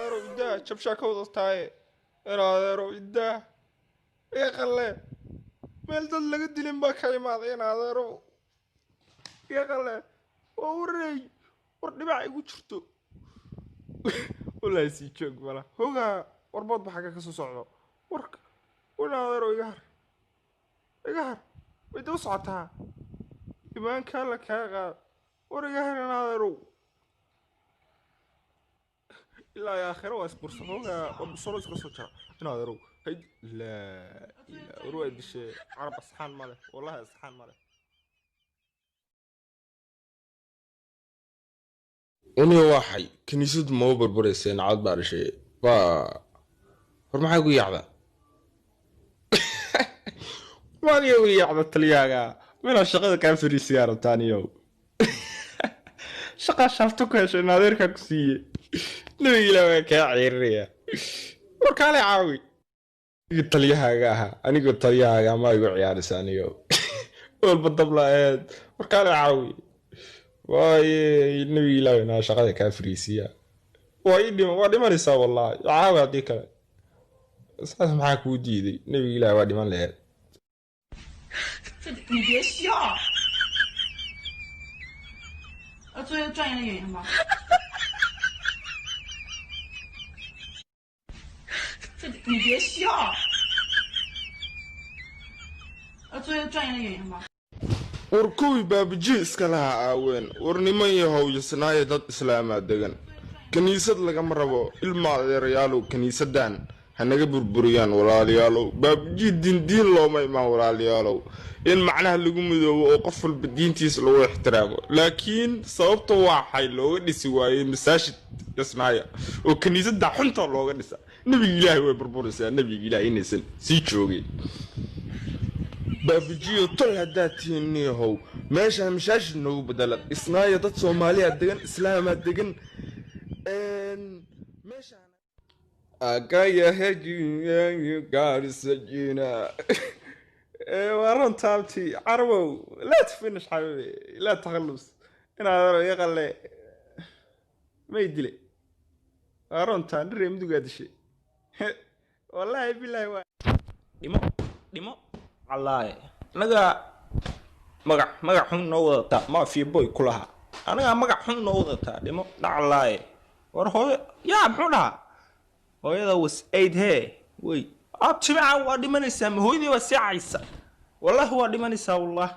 adeero idaa jabshaa ka wada tahay in adeero idaa iga qalle meel dad laga dilin baa ka imaaday in adeero iga qalle waa wareey war dhibac igu jirto wallaahi sii joog mala hogaa warbood ba xagga ka soo socdo warka in adeero iga har way daba socotaa imaanka alla kaa qaad war iga har in adeero ilaa ya aakhiro waa isbursan hogaa war solo iska soo jara in adeero هاي لا لا روح دش عرب أصحان ماله والله أصحان ماله أنا واحد كنيسة ما بربرسين عاد بعرشة فرما حيقول يعذا ما يقول يعذا تلياقة من الشغل كان في السيارة تاني يوم شقا شفتك يا شيء نادر كاكسية نبي لا كعيرية وكالي عاوي taliyahaaga ahaa aniga taliyahaaga ma igu ciyaarisaaniyo walba dablaad markaa caawi waaye nabi ilaahina shaqada ka fariisiya waa dhimanaysaa wallahi caawi hadii kale saas maxaa ku diiday nabi ilaah waa dhiman leeyahay 你别笑，做一个专业的演员吧。你别笑，做一个专业的演员吧。 warkuwii baabaji iska laha caaween war niman yahow yasnaayo dad islaamaa degan kaniisad lagama rabo ilma adeerayaalow kaniisadan hanaga burburiyaan walaalayaalow baabaji diin looma imaan walaalayaalow in macnaha lagu midoobo oo qof walba diintiisa lagu ixtiraamo laakiin sababta waxay looga dhisi waayay masaajid yasnaaya oo kaniisada xunta looga dhisa nabi ilaahay way burburaysaa nabi ilaahay inaysan sii joogin baabajiyo tol hadaatiin yahow meesha masaajid noogu bedela isnaaya dad Soomaaliya degan islaama degan meesha agaya hejiyo gaarisajina waran taabti carwow la tfinish xabibi la takhallus ina yaqale ma idile waran taan reemduga dishay wallahi billahi waa dhimo الله نجا مجا حن نوضة ما في بوي كلها أنا مجا حن نوضة دمو الله ورهو يا بحولها وهذا وس أيد هي وي أبتسمع وادي من السام هو ذي وسع عيسى والله هو وادي من السام والله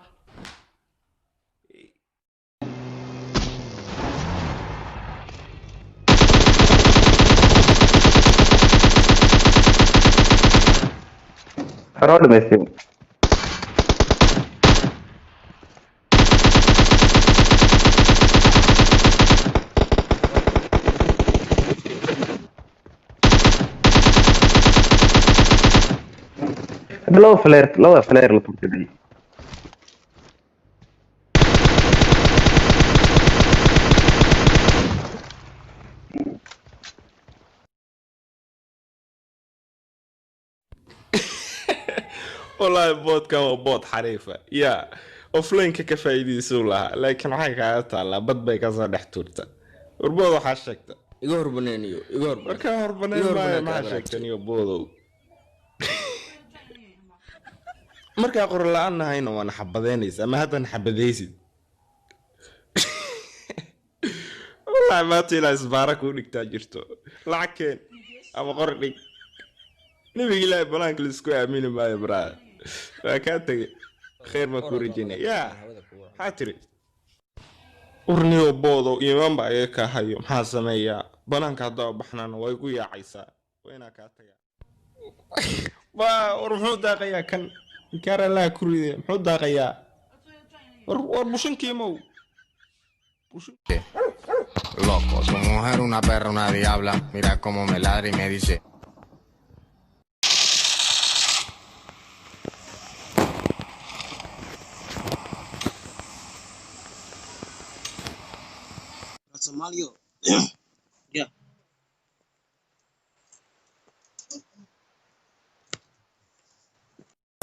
حرام مسيم لو فلير لطمتني والله بوت كان بوت حريفة يا أوفلاين كفايدي سولها لكن حاجة تعالى بدبي كذا دحتورته وربوضو حاشكته يقهر بنانيو يقهر مركا هربنين ما حاشكتني بوضو مركا أقول لأنها هنا وأنا حبذينيس أما هذا نحبذيسي والله ما تيلا إسبارك ونك تاجرتو لكن أما قرني نبي لا بلانك لسكو أمين ما يبرا فكانت خير ما كوريجينا يا حاتري ورنيو بوضو إيمان بايكا هايو محا سميا بلانك هدو بحنان ويقو يا عيسى وينا كاتيا ورمحو داقيا كان كارا لا كوريدي محو داقيا وربوشن كيمو Loco, su mujer una perra, una diabla. Mira cómo me ladra y me dice. Somalio. Yeah.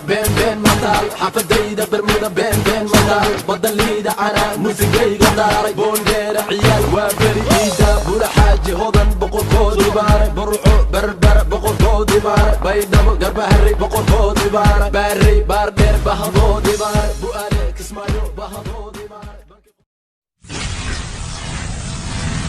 بين مطار حفديدة برمودا بين مطار بدليدة أنا موسيقي قداري بونجير عيال وبريدة بولا حاجة هضن بقول كودي باري garbaharey boqorkoodii baara baarey baardheer bahadoodii baara bu'aale kismaayo bahadoodii